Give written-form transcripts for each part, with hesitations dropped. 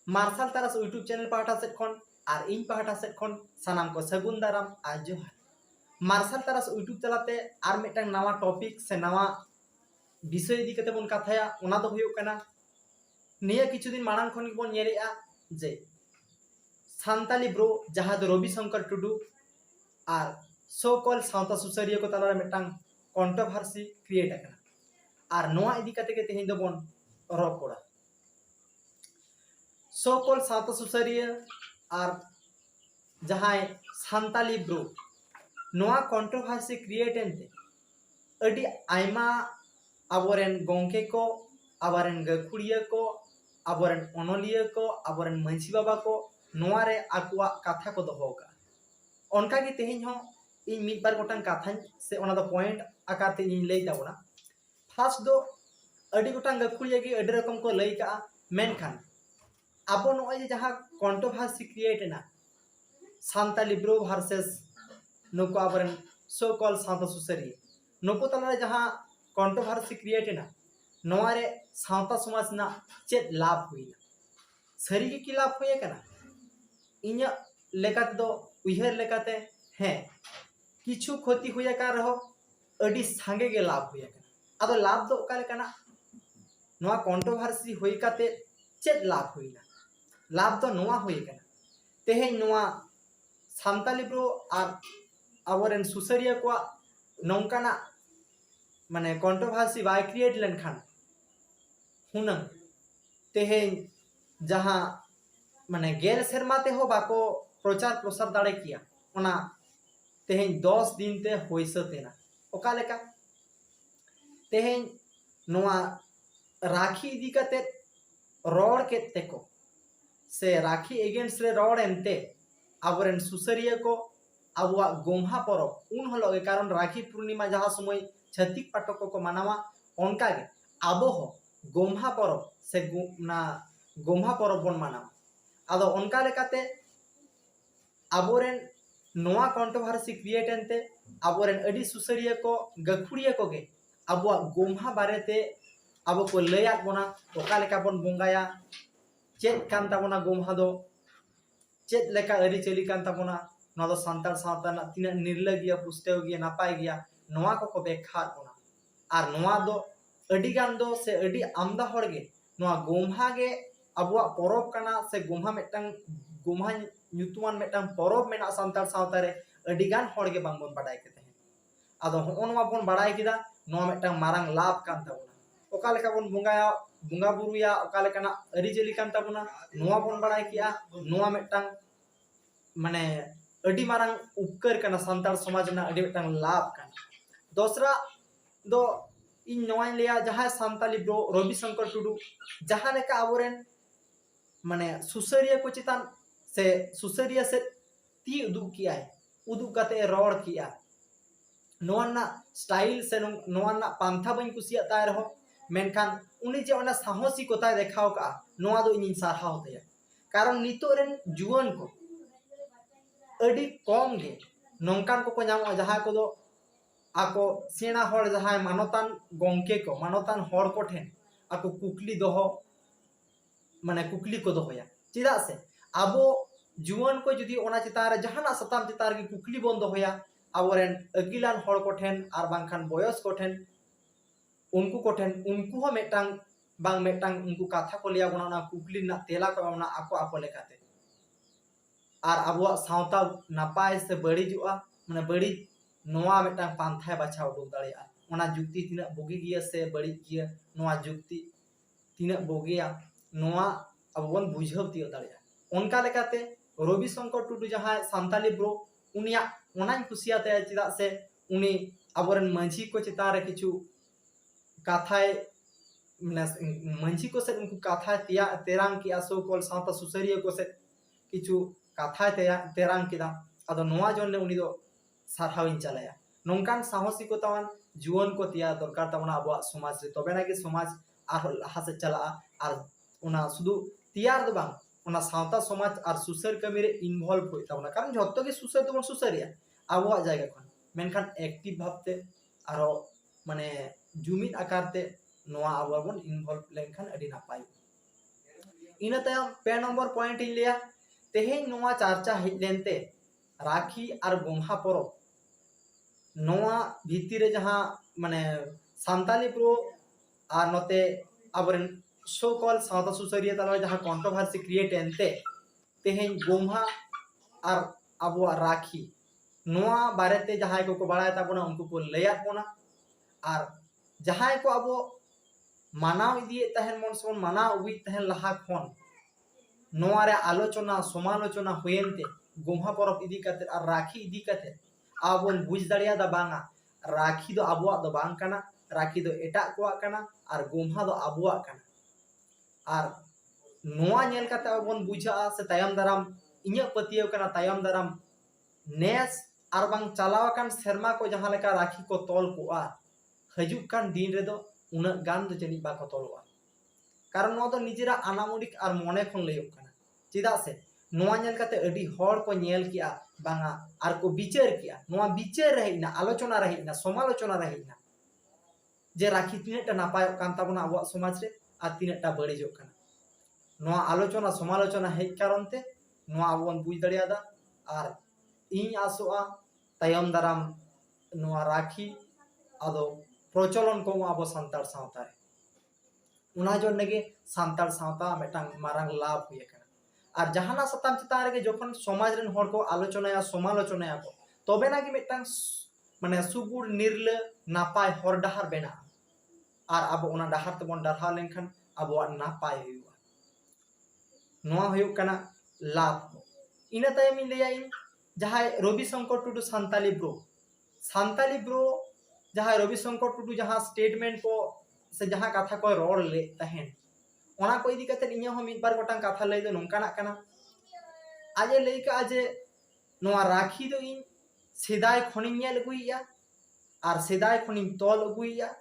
Martial तारस YouTube channel पाहटा set खन और इन पाहटा set खन सानाम को सगुन दाराम आ जोहार। मार्शल तारस यूट्यूब तलाते आर मिटन नवा टॉपिक से नवा विषय इदी कते बन कथाया ओना दो हुयो कना निया किछु दिन मांग खन बन नेरेआ जे सान्ताली ब्रो जहां दो रवि शंकर टुडू और सो कॉल सावता सुसरिया को तलारे मिटन कंट्रोवर्सी क्रिएट अकना और नवा इदी कते के तेहिं दो बन रॉपड़ा सो कॉल सावता सुसरिया और जहां सान्ताली ब्रो नवा कंट्रोवर्सी क्रिएट एनते अडी आयमा आबोरेन गोंके को आबोरेन गखुड़िया को आबोरेन अनलिया को आबोरेन मंझी बाबा को नोआरे आकुआ कथा को दोहो का उनका की तेहिं हो इन मिद बार गोटां कथा से ओना दो पॉइंट आकारते इन लई ताबोना। फर्स्ट दो अडी गोटां गखुड़िया की अडी रकम को लई का मेनखान आबो नोय जे जहां कंट्रोवर्सी क्रिएट एना सान्ताली ब्रो वर्सेस नुको आबोरेन सो कॉल सावता सुसरी नुको तलारे जहां कंट्रोवर्सी क्रिएट एना नोआरे सावता समाज ना चेत लाभ हुईना सरी की लाभ हुए कना इन्या लेकाते दो उयहर लेकाते हैं किछु क्षति हुए का रहो अडी सांगे के लाभ हुए कना आदो लाभ दो ओका लेकाना नोआ कंट्रोवर्सी हुई काते चेत लाभ हुईना लाभ दो नोआ हुए कना तेहे नोआ सान्ताली ब्रो और आबोरेन सुसरिया को नौकाना माने कंट्रोवर्सी बाय क्रिएट लेनखान हुनंग तेहे जहां माने गेल सेरमाते हो बाको प्रचार प्रसार दाड़े किया ओना तेहे 10 दिन ते होइसतेना ओका लेका तेहे नोआ राखी इदी कते रोड केते को से राखी एगेंस्ट रे रोड एनते आबोरेन सुसरिया को आबुआ गोम्हा परब उन हलो कारण राखी पूर्णिमा जहां समय छत्तीक पाटक को मानावा उनका गे आबो हो गोम्हा परब से ना गोम्हा परब बन मानावा आदो उनका लेकाते आबोरेन नोआ कंट्रोवर्सी क्रिएट एनते आबोरेन अडी सुसरिया को गखुड़िया को गे आबुआ गोम्हा बारेते आबो को लैया बोना ओका लेका बन बोंगाया चेत कान ताबोना गोम्हा दो चेत लेका अरी चली कान ताबोना नोआ दो सांताल सावता ना तिना निर्लय गिया पुस्तेव गिया नापाय गिया नोआ को बेखार बोना और नोआ दो अडी गान दो से अडी आमदा हर गे नोआ गोम्हा गे आबुआ परब काना से गोम्हा मेटंग गोम्हा ᱧᱩᱛᱩᱢᱟᱱ मेटंग परब मेना सांताल सावता रे अडी गान हर गे बांग बोन बाडाय के तहे आदो हो नोआ बोन बाडाय किदा नोआ मेटंग मारांग लाभ कान ताबोना ओका लेका बोन बुंगाया बुंगा बुरुया ओका लेकाना अरिजली कान ताबोना नोआ बोन बाडाय किया नोआ मेटंग माने अडी मारांग उपकर काना सांताल समाज ना अडी मेटंग लाभ काना। दूसरा दो इन नोआ लिया जहां सान्ताली ब्रो रवि शंकर टुडू जहां लेका आबोरेन माने सुसरिया को चितान से सुसरिया से ती उदुग किया उदुग काते रोड किया नोआ ना स्टाइल से नोआ ना पांथा बन कुसिया ताय रहो मेनखान उनी जे ओना साहसी को ताय देखाव का नोआ दो इन सारहाव तया कारण नितो रेन जुवन को अडी कम गे नोंकान को नामो जहां को दो आको सेना हर जहां मानतान गोंके को मानतान हर को ठेन आको कुकली दोहो माने कुकली को दोहोया चिदा से आबो जुवन को जुदी ओना चितार जहाना सताम चितार की कुकली बन दोहोया आबोरेन अगिलान हर को ठेन आर बांखान बयस को ठेन उनको हो मेटांग बांग मेटांग उनको कथा को लिया बना कुकली ना तेला को ओना आको आको लेकाते आर आबो सावता नापाय से बड़ीजुआ माने बड़ी नोआ मेटांग पांथा बाछाव उडुक दाड़िया ओना जुक्ति तिना बोगी गिया से बड़ी गिया नोआ जुक्ति तिना बोगिया नोआ अब बन बुझाव तियो दाड़िया उनका लेकाते रवि शंकर टुडू जहां सान्ताली ब्रो उनिया ओनान कुसियाते चिदा से उनी आबोरेन मंझी को चितारे किछु कथाय मंझी को से उनको कथा तेरांग किया सो कॉल सावता सुसरिया को से किछु कथा तेरांग किदा आदो नोआ जन्ने उनी दो सारहाविन चलाया नोंकान साहसी को तवन जुवन को तिया दरकार तबना आबो समाज रे तबेना के समाज आर लहा से चला आर उना सुदु तियार दो बांग उना सावता समाज आर सुसर कमी रे इनवॉल्व होई तबना कारण जत्तो के सुसर तो सुसरिया आबो जायगा खन मेनखान एक्टिव भाबते आरो माने जुमिद आकारते नोआ आबो बन इनवॉल्व लेनखान अडी नापाय इन तायम पे नंबर पॉइंट इन लिया तेहेन नोआ चर्चा हेज लेनते राखी और गोम्हा परब नोआ भित्ती रे जहां माने सान्ताली ब्रो और नोते अबरेन सो कॉल सावता सुसरिया तला जहां कंट्रोवर्सी क्रिएट एनते तेहेन गोम्हा और अबो राखी नोआ बारेते जहां को बड़ाय ताबोना उनको को लैया बोना और जहां को अबो मानाव इदिए तहन मन सोन मानाव उई तहन लहा खन नोआ रे आलोचना समालोचना होयनते गोम्हा परब इदी कते और राखी इदी कते आबोन बुझ दाड़िया दा बांगा राखी दो आबुआ दो बांग काना राखी दो एटा कोआ काना और गोम्हा दो आबुआ काना और नोआ नेल कते आबोन बुझा से तायम दाराम इᱧᱟᱹᱜ पतियो काना तायम दाराम नेस और बांग चलाव कान सेरमा को जहां लेका राखी को तोल कोआ हजुक कान दिन रे दो उना गान दो जनी बाको तोलवा कारण नोआ दो निजेरा अनामुडिक और मने खन लयक काना चिदा से नोआ नेल कते अडी हर को नेल किया बांगा और को विचार किया नोआ विचार रहिना आलोचना रहिना समालोचना रहिना जे राखी तिनेटा नापाय कान ताबोना अबो समाज रे आ तिनेटा बड़िजो काना नोआ आलोचना समालोचना हेज कारणते नोआ अबोन बुझ दाड़ियादा और इन आसोआ तायम दाराम नोआ राखी आदो प्रचलन को अब सान्ताड़ सावता रे उना जोन्नेगे सान्ताड़ सावता मेटांग मारांग लाभ हुए कना और जहाना सताम चितान रे जखन समाज रेन हर को आलोचनाया समालोचनाया को तबे ना कि मेटांग माने सुगुड़ निर्ल नापाय हर डाहार बेना और अब उना डाहार तबन डाहा लेनखान अब नापाय हुआ नोआ हुयुक कना लाभ इन तायम इन लेया इन जहां रवि शंकर टुडू सान्ताली ब्रो जहां रवि शंकर टुडू जहां स्टेटमेंट को से जहां कथा को रोड ले तहन ओना को इदी कते इᱧ हम एक बार गोटां कथा लई दो नोंकाना कना आजे लई का जे नोआ राखी दो इन सेदाय खनिन नेल गुइया और सेदाय खनिन तोल गुइया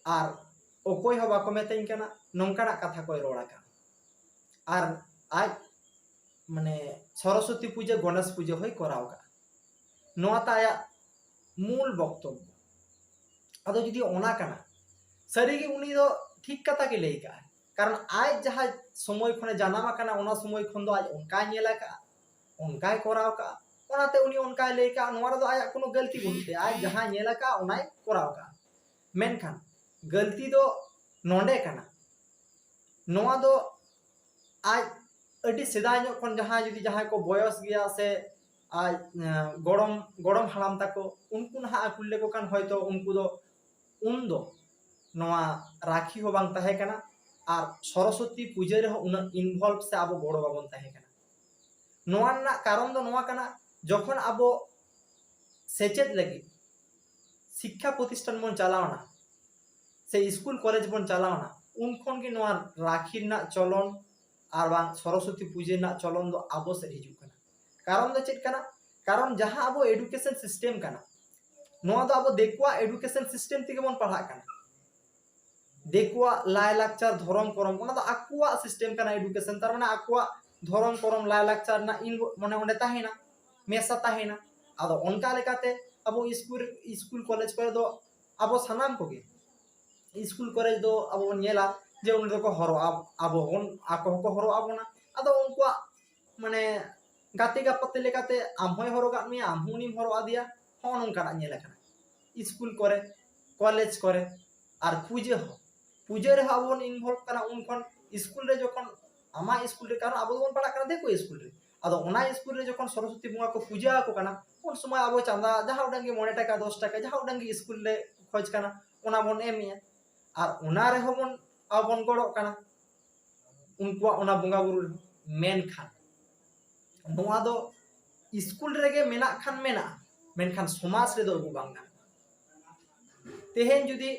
और ओकोय हो बाको मेतेन कना नोंकाना कथा को रोड़ा का और आज माने सरस्वती पूजा गणेश पूजा होय कराव का नोआ ताया मूल वक्तव्य अदो जुदी ओना कना सरीगे उनी दो ठीक कथा के लई का कारण आज जहां समय खने जानामा कना ओना समय खन दो आज उनका नेला का उनका कराव का ओनाते उनी उनका लई का नोआ दो आया कोनो गलती बुनते आज जहां नेला का ओनाय कराव का मेनखान गलती दो नोंडे कना नोआ दो आज अडी सेदाय ᱧᱚᱜ खन जहां जुदी जहां को बयस गया से आज गरम गरम हालाम ताको उनको ना कुल्ले को कान होयतो उनको दो उन दो नोआ राखी हो बांग ताहे कना और सरस्वती पूजा रे उन इनवॉल्व से अब बड़ो बाबन ताहे कना नोआ ना कारण दो नोआ कना जखन अब सेचेत लगी शिक्षा प्रतिष्ठान बन चलावना से स्कूल कॉलेज बन चलावना उन खन के नोआ राखी ना चलन और बांग सरस्वती पूजा ना चलन दो अब से हिजुक कना कारण दो चेक कना कारण जहां अब एडुकेशन सिस्टम कना नोआ दो अब देखवा एडुकेशन सिस्टम तिगे बन पढ़ा कना देखवा लाय लाक्चर धरम करम ओना दो आकुआ सिस्टम कना एडुकेशन तार माने आकुआ धरम करम लाय लाक्चर ना इन माने ओंडे ताहेना मेसा ताहेना आदो ओनका लेकाते अब स्कूल कॉलेज पर दो अब सनाम कोगे स्कूल कॉलेज दो अब नेला जे उन दो को हरो अब ओन आको को हरो आबोना आदो उनको माने गाते गापते लेकाते आम होय हरो गात मिया आम हुनी हरो आदिया होन उनका नेला कना स्कूल करे कॉलेज करे और पूजे रे अब इनवॉल्व कना उन खन स्कूल रे जखन आमा स्कूल रे कारण अब बन पढ़ा कना देखो स्कूल रे आदो ओना स्कूल रे जखन सरस्वती बंगा को पूजा को कना उन समय अब चांदा जहां उडंगी 9 टाका 10 टाका जहां उडंगी स्कूल रे खोज कना ओना बन एमिया और ओना रे होबन अब बन गड़ो कना उनको ओना बंगा बुरु मेन खान नोआ दो स्कूल रेगे मेना खान मेना मेनखान समाज रे दो बांगा तेहेन जुदी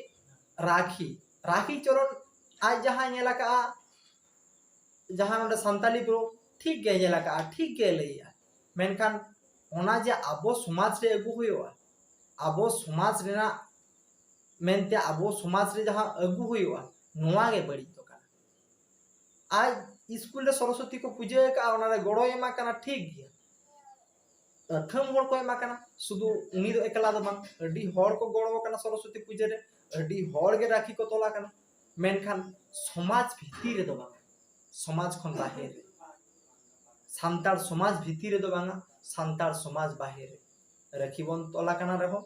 राखी चरण आज जहां नेला का जहां नोडे सान्ताली ब्रो ठीक गे नेला का ठीक गे लैया मेनखान ओना जे आबो समाज रे अगु हुयोआ आबो समाज रेना मेनते आबो समाज रे जहां अगु हुयोआ नोआ गे बड़ी तो कना आज स्कूल रे सरस्वती को पूजा का ओना रे गड़ो एमा कना ठीक गया थम हर को एमा कना सुदु उनी दो एकला दो बांग अडी हर को गड़ो कना सरस्वती पूजा रे अडी हर गे राखी को तोला कना मेनखान समाज भिती रे दो बांग समाज खन बाहेर सानतार समाज भीतर रे दो बांगा सानतार समाज बाहेर राखी बन तोला कना रहो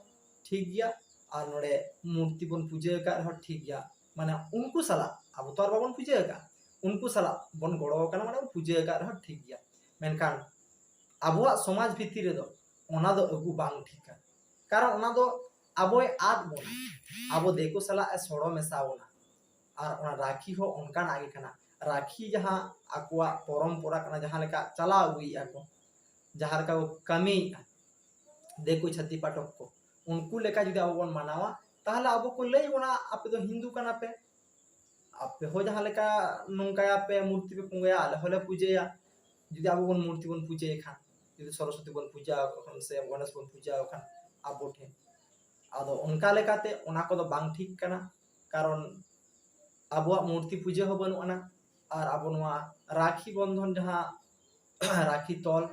ठीक गया और नोडे मूर्ति बन पूजा का रहो ठीक गया माने उनको सला अब तो बाबन पूजा का उनको सला बन गड़ो कना माने पूजा का रहो ठीक गया मेनकान आबुआ समाज भीतर रे दो ओना दो अगु बांग ठीका कारण ओना दो आबोय आद बन आबो देखो सला सड़ो मेसावना और ओना राखी हो उनका आगे कना राखी जहाँ आकुआ परम्परा कना जहाँ लेका चला हुई को जहाँ लेका वो कमी देखो छत्ती पाटक को उनको लेका जुदी अब बन मानावा ताहले अब को लई बना आप तो हिंदू कना पे आप हो जहाँ लेका नंकाया पे मूर्ति पे पुंगया आले होले पूजेया जुदी अब बन मूर्ति बन पूजे खान जुदी सरस्वती बन पूजा खन से गणेश बन पूजा खान अब ठे आदो उनका लेकाते ओना को दो बांग ठीक कना कारण आबुआ मूर्ति पूजा हो बनुआना और अब राखी बंधन जहाँ राखी तल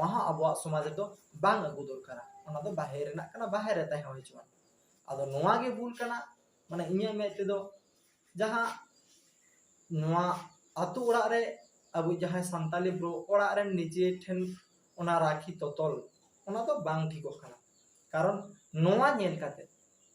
आबुआ समाज तो बांग अगु दरकार ओना दो बाहेर ना कना बाहेर तय हो हिजुआ आदो नोआ गे भूल कना माने इnya में ते दो जहाँ नोआ आतु ओड़ा रे अब जहाँ सानताली ब्रो ओड़ा रे निजे ठेन ओना राखी तोतल ओना दो बांग ठीको कना कारण नोआ नेल काते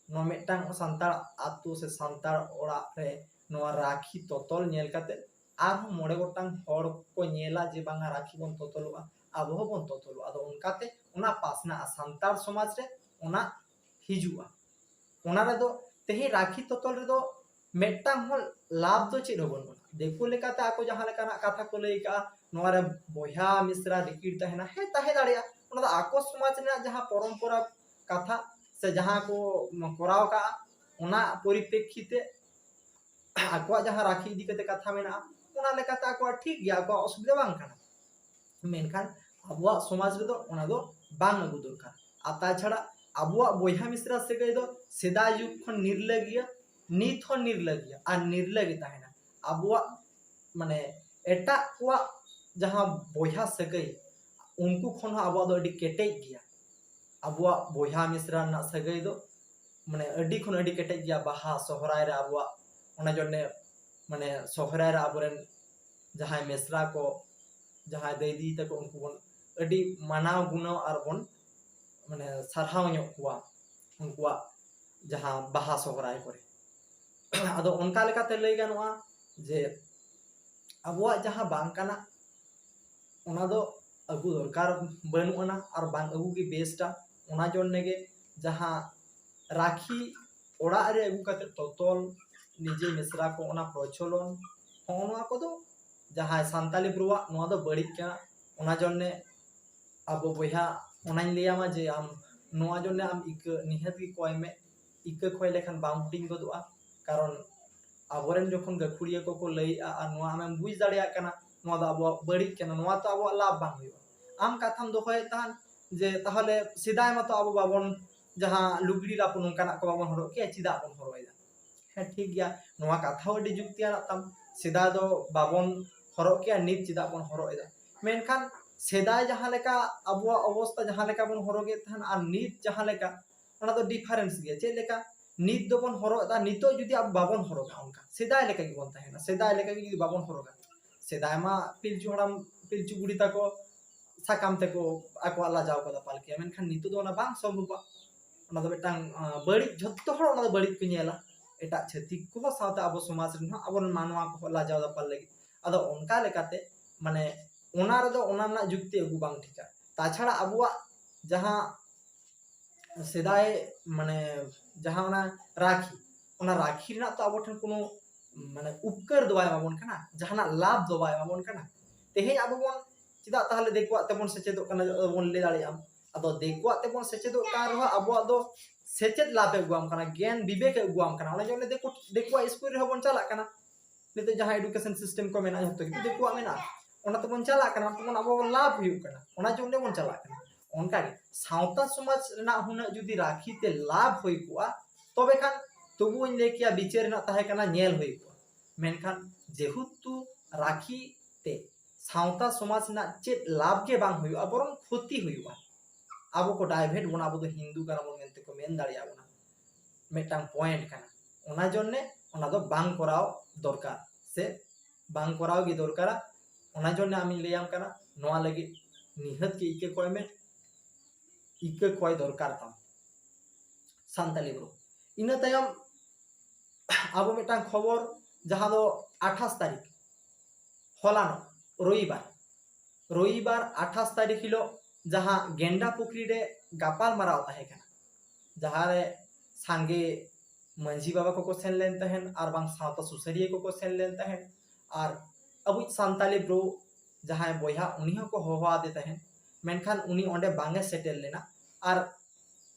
नो मेटांग सानतार आतु से सानतार ओड़ा रे नोआ राखी तोतल नेल काते आर मोड़े गोटांग हर को नेला जे बांगा राखी बन तोतलवा अब हो बन तोतल आदो उनकाते ओना पासना सानतार समाज रे ओना हिजुआ ओना रे दो तेही राखी तोतल रे दो मेटांग हो लाभ दो चेद होबन देखो लेकाते आको जहां लेका ना कथा को लई का नोआ रे बोया मिश्रा रिकिट तहेना हे ताहे दाड़िया ओना दो आको समाज ना जहां परंपरा कथा से जहां को कराव का ओना परिप्रेक्षिते आको जहां राखी इदी कते कथा मेना ओना लेकाते आको ठीक गया आको असुविधा बांग काना मेनखान आबुआ समाज रे दो ओना दो बांग अगु दरकार आ ताछाड़ा आबुआ बोया मिश्रा सेगै दो सेदा युग खन निर्लगिया नित हो निर्लगिया आ निर्लगी ताहेना आबुआ माने एटा को जहां बोया सेगै उनको खन आबुआ दो अडी केटे गया आबुआ बोया मिश्रा ना सेगै दो माने अडी खन अडी केटे गया बाहा सोहराय रे आबुआ ओना जने माने सोहराय रे आबोरेन जहां मिश्रा को जहां दैदी तक उनको बन अडी मानाव गुनाव और बन माने सरहाव ᱧᱚᱜ कुआ उनकुआ जहां बाहा सोहराय करे आदो उनका लेकाते लई गानुआ जे आबुआ जहां बांग काना ओना दो अगु दरकार बनुआना और बांग अगु की बेस्टा ओना जन्ने गे जहां राखी ओड़ा रे अगु काते तोतल निजे मिश्रा को ओना प्रचलन होना को दो जहां सानताली ब्रुआ नोआ दो बड़ी क्या ओना जन्ने अब बोया ओना लियामा जे आम नोआ जन्ने आम इक निहत की कोय में इक खोय लेखन बाउंडिंग गदुआ कारण आबोरेन जखन गखुड़िया को लई आ नोआ आम बुझ दाड़िया कना नोआ दो अब बड़ी केना नोआ तो अब लाभ बांग हुई आम कथाम दोखय तान जे ताहले सिदाय मतो अब बाबन जहां लुगड़ी लापुन उनकाना को बाबन हरो के चिदा बन हरोइदा हे ठीक गया नोआ कथा अडी जुक्तिया तम सिदा दो बाबन हरो के नित चिदा बन हरोइदा मेनखान सेदाय जहां लेका अबुआ अवस्था जहां लेका बन हरोगे तहन आ नित जहां लेका ओना दो डिफरेंस गया चे लेका नित दो बन हरोदा नितो जुदी अब बाबन हरोगा उनका सेदाय लेका की बन तहेना सेदाय लेका की बाबन हरोगा सेदाय मा पिलचु हड़ाम पिलचु गुड़ी ताको साकाम तको आको अल्लाह जाव कदा पालकिया मेनखान नितो दो ना बांग संभवा ओना दो बेटांग बड़ी झत्तो हड़ ओना दो बड़ी को नेला एटा छतिक को साथ अब समाज रे अब मानवा को अल्लाह जाव दा पाल लगी आदो उनका लेकाते माने ओना रे दो ओना ना जुक्ति अगु बांग ठीका ताछाड़ा अबुआ जहां सेदाय माने जहां ओना राखी ना तो अब ठन कोनो माने उपकर दो बाय बाबन कना जहाना लाभ दो बाय बाबन कना तेहे अब बन चिदा ताहले देखवा तेबन सेचेदो कना बन ले दाड़िया आदो देखवा तेबन सेचेदो का रहा अबुआ दो सेचेद लाभ अगुआम कना ज्ञान विवेक अगुआम कना ओना जने देखवा स्कूल रे बन चला कना निते जहां एजुकेशन सिस्टम को मेना जतो कि देखवा मेना ओना तो बन चला कना तो अब लाभ हुई कना ओना जने बन चला कना उनका सावता समाज रेना हुना जुदी राखी ते लाभ होई कुआ तबे खान तबु इन लेकिया विचार ना ताहे कना नेल होई कुआ मेनखान जेहुतु राखी ते सावता समाज ना चेत लाभ के बांग हुई बरং क्षति हुई अब को डाइवर्ट बना अब हिंदू कना बन मेनते को मेन दाड़िया बना मेटांग पॉइंट कना ओना जन्ने ओना दो बांग कराव दरकार से बांग कराव गे दरकारा ओना जन्य आमी लैयाम काना नोआ लगी निहत के इके कय में इके कय दरकार ताम सान्ताली ब्रो इना तायम आबो मिटांग खबर जहां दो 28 तारीख हलानो रविवार 28 तारीख हिलो जहां गेंडा पुखरी रे गापाल माराव ताहे काना जहां रे सांगे मंझी बाबा को सेन लेन तहन और बांग सावता सुसरिया को सेन लेन तहन और अबु सान्ताली ब्रो जहां बोया उनी को होवा दे तहन मेनखान उनी ओंडे बांगे सेटल लेना और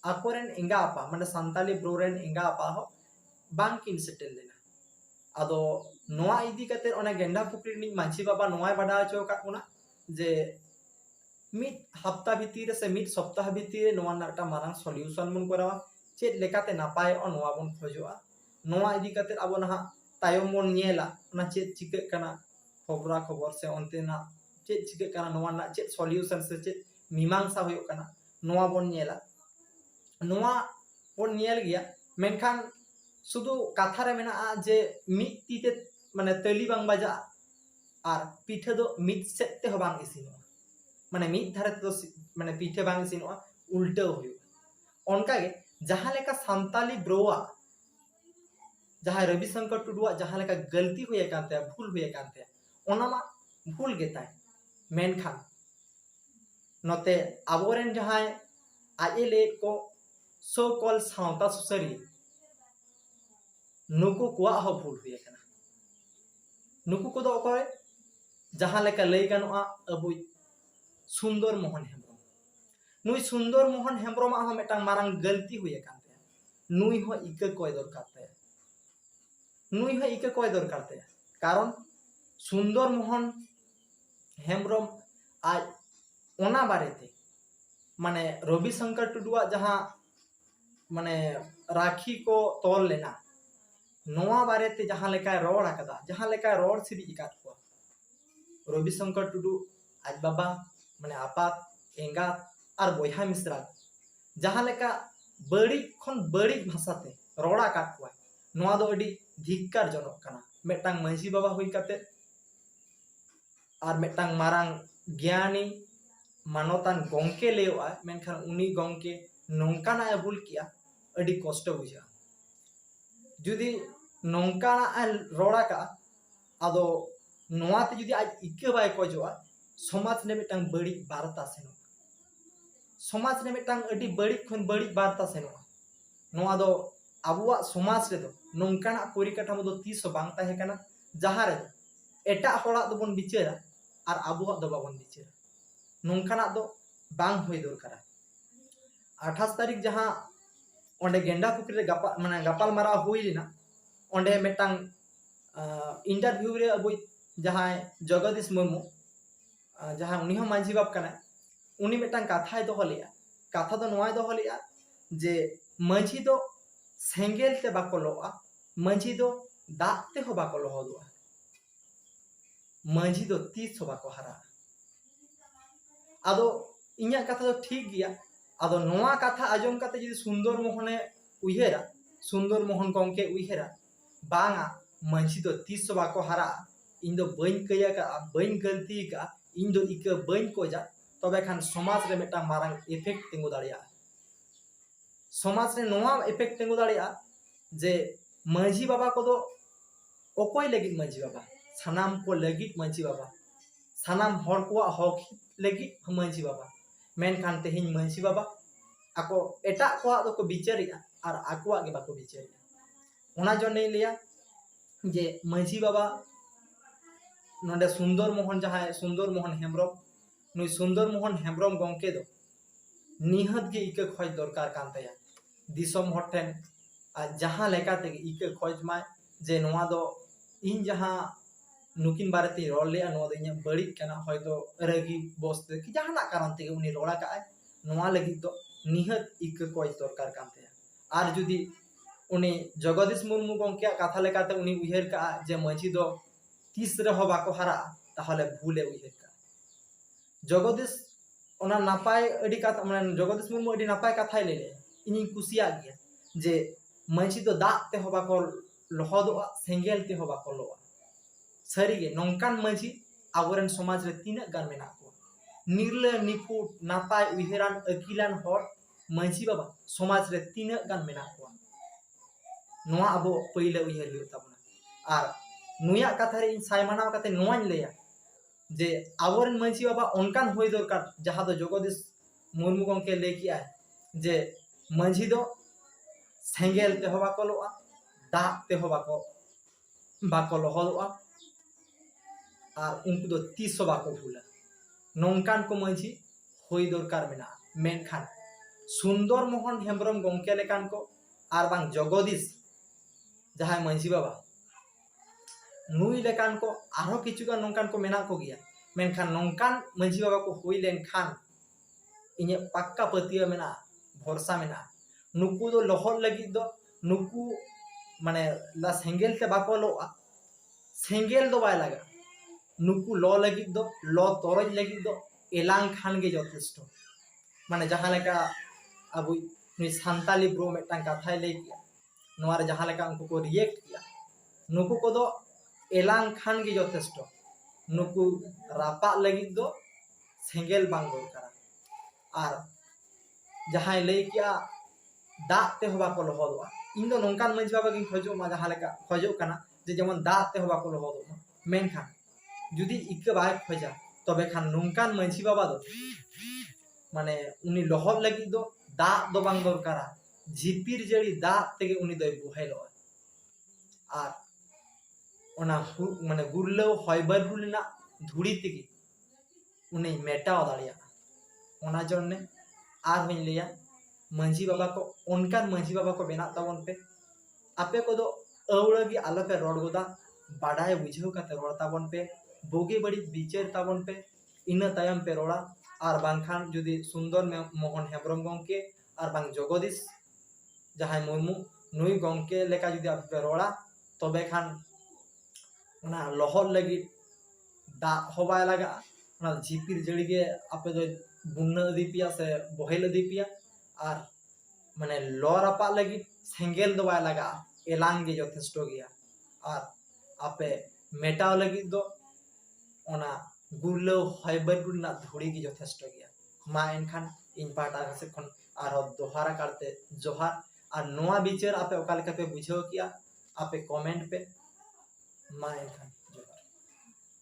आकोरेन इंगा आपा माने सान्ताली ब्रो रेन इंगा आपा हो बांग किन सेटल लेना आदो नोआ इदी कते ओने गेंडा पुखरी नि मांझी बाबा नोआ बडा चो का उना जे मिड हफ्ता भितिर से मिड सप्ताह भितिर नोआ नाटा मारांग सॉल्यूशन मुन करावा चेत लेकाते नापाय ओ नोआ बन खोजोआ नोआ इदी कते अबो नहा तायम बन नेला ना चेत चिके कना खबरा खबर से ओंतेना चेत चिके कना नोआ ना चेत सॉल्यूशन से चेत मीमांसा होयो कना नोआ बन नेला नोआ बन नेल गया मेनखान शुधु कथा रे मेना जे मिड तीते माने तली बांग बाजा और पीठे दो मिड सेते हो बांग इसिनोआ माने मिड धारे तो माने पीठे बांग इसिनोआ उल्टा होयो ओनका गे जहां लेका सान्ताली ब्रोआ जहां रविशंकर टुडुआ जहां लेका गलती हुए कानते भूल हुए कानते ओना मा भूल गेताय मेनखान नोते आबोरेन जहां आजे ले को सो कॉल सावता सुसरी नुकु कुआ हो भूल हुए काना नुकु को दो ओकय जहां लेका लई गानोआ अबु सुंदर मोहन हेम्ब्रम नुई सुंदर मोहन हेम्ब्रम आ मेटांग मारांग गलती हुए कानते नुई हो इके कय दरकार ते कारण सुंदर मोहन हेम्ब्रम आज ओना बारेते माने रविशंकर टुडुआ जहां माने राखी को तोल लेना नोआ बारेते जहां लेका रोड आकदा जहां लेका रोड सिरी इकात को रविशंकर टुडु आज बाबा माने आपात एंगा और बोया मिश्रा जहां लेका बड़ी खन बड़ी भाषाते रोड़ा काट को नोआ दो अडी धिक्कार जनक काना मेटांग मंझी बाबा हुई काते और मेटांग मारांग ज्ञानी मानवतान गोंके लेवा मेनखान उनी गोंके नोंकाना भूल किया अडी कष्ट बुझा जुदी नोंकाना रोड़ा का आदो नोआते जुदी आज इके बाय खोजोआ समाज ने मेटांग बड़ी वार्ता सेनो समाज ने मेटांग अडी बड़ी खन बड़ी वार्ता सेनो नोआ दो आबुआ समाज रे दो नोंकाना परिकाठामो दो तीस बांग ताहे काना जहां रे एटा होड़ा दो बन बिचारा और आबुआ दो बाबन बिचारा नोंकाना दो बांग होय दरकारा 28 तारीख जहां ओंडे गेंडा पुखरी रे गापा माने गापाल मारा हुई लेना ओंडे मेटांग इंटरव्यू रे अबु जहां जगदीश मुर्मू जहां उनी हम मांझी बाप कना उनी मेटांग कथा दो हलिया कथा दो नोआ दो हलिया जे मांझी दो सेंगेल ते बाको लोआ मांझी दो दाग ते हो बाको लोहोदुआ मांझी दो 30 हो बाको हरा आदो इन्या कथा दो ठीक गया आदो नोआ कथा आजम काते जदि सुंदर मोहने उयहेरा सुंदर मोहन गंके उयहेरा बांगा मांझी दो 30 बाको हरा इन दो बइन कया का बइन गलती का इन दो इके बइन कोजा तबे खान समाज रे मेटा मारांग इफेक्ट तिंगु दाड़िया समाज रे नोआ इफेक्ट तिंगु दाड़िया जे मांझी बाबा को दो ओकोय लगित मांझी बाबा सानाम को लगित मांझी बाबा सानाम हर को हक लगित मांझी बाबा मेन खान तेहिन मांझी बाबा आको एटा को दो को बिचारिया और आकुआ के बाको बिचारिया ओना जो नहीं लिया जे मांझी बाबा नोडे सुंदर मोहन जहां सुंदर मोहन हेम्ब्रम नुई सुंदर मोहन हेम्ब्रम गंके दो निहत गे इके खोज दरकार कानतया दिसम हटेन जहां लेकाते इके खोज माय जे नोआ दो इन जहां नुकिन बारेते रोल ले नोआ दो इnya बड़ी कना होयतो रगी बसते कि जहां ना कारण ते उनी रोड़ा का नोआ लगी तो निहत इके खोज दरकार कानतया आर जुदी उनी जगदीश मुर्मू गंके कथा लेकाते उनी उयहेर का जे मांझी दो 30 रे हो बाको हारा ताहले भूले उयहेर का जगदीश ओना नापाय अडी कथा माने जगदीश मुर्मू अडी नापाय कथा ले इनी कुसिया गया जे मांझी दो दाग ते हो बाको लोहदो सेंगेल ते हो बाको लोआ सारीगे नौकान मांझी आबोरेन समाज रे तीना गान मेना को निर्ला निफुट नापाय उइहेरान अकिलान हर मांझी बाबा समाज रे तीना गान मेना को नोआ आबो पहिले उइहेर हुई ताबना आर नुया कथा रे इन सायमानाव कते नोआन लेया जे आबोरेन मांझी बाबा ओनकान होय दरकार जहां दो जगदीश मुर्मू गंके ले किया जे मांझी दो सेंगेल ते होबा कलोआ दा ते होबा को बाको लहदोआ और उनको दो तीस बाको भूला नौकान को मांझी होई दरकार मेना मेनखान सुंदर मोहन हेम्ब्रम गंके लेकान को आर बांग जगदीश जहां मांझी बाबा नुई लेकान को आरो किचुगा नौकान को मेना को गया मेनखान नौकान मांझी बाबा को होई लेनखान इने पक्का पतिया मेना भरोसा मेना नुकु दो लहर लगी दो नुकु माने ला सेंगेल ते बाको लोआ सेंगेल दो बाय लगा नुकु लो लगी दो लो तोरज लगी दो एलांग खान के यथेष्ट माने जहां लेका अब नुई सांताली ब्रो मेटांग कथाय ले किया नोआर जहां लेका उनको को रिएक्ट किया नुकु को दो एलांग खान के यथेष्ट नुकु रापा लगी दो सेंगेल बांग दरकार आर जहां ले किया दाग ते होबा को लहदोआ इन दो नौकान मांझी बाबा गिन खोजो मा जहां लेका खोजो कना जे जेमन दाग ते होबा को लहदोआ मेनखान जुदी इके बाय खोजा तबे खान नौकान मांझी बाबा दो माने उनी लहद लगी दो दाग दो बांग दरकारा झिपिर जड़ी दाग तेगे उनी दो बुहाइलो आर ओना माने गुरलो हयबर हुलना धुड़ी तेगे उनी मेटाव दाड़िया ओना जन्ने आर होइन लिया मांझी बाबा को उनकान मांझी बाबा को बेना ताबन पे आपे को दो अवड़गी आलो पे रोड गोदा बाडाय बुझेव काते रोड ताबन पे बोगे बड़ी बिचार ताबन पे इना तायम पे रोड़ा आर बांखान जुदी सुंदर मोहन हेम्ब्रम गंके आर बांग जगदीश जहां मुर्मू नुई गंके लेका जुदी आपे पे रोड़ा तबे खान ना लहर लगी दा होबाय लगा ना झिपिर जड़ीगे आपे दो बुन्ना दीपिया से बहेल दीपिया आर माने लरापा लगी सेंगेल दो बाय लगा एलांग गे यथेष्ट गया आर आपे मेटाव लगी दो ओना गुरलो हयबर ना धुड़ी गे यथेष्ट गया मा एनखान इन पाटा से खन आर दोहारा करते जोहार आर नोआ बिचार आपे ओका लेका पे बुझेव किया आपे कमेंट पे मा एनखान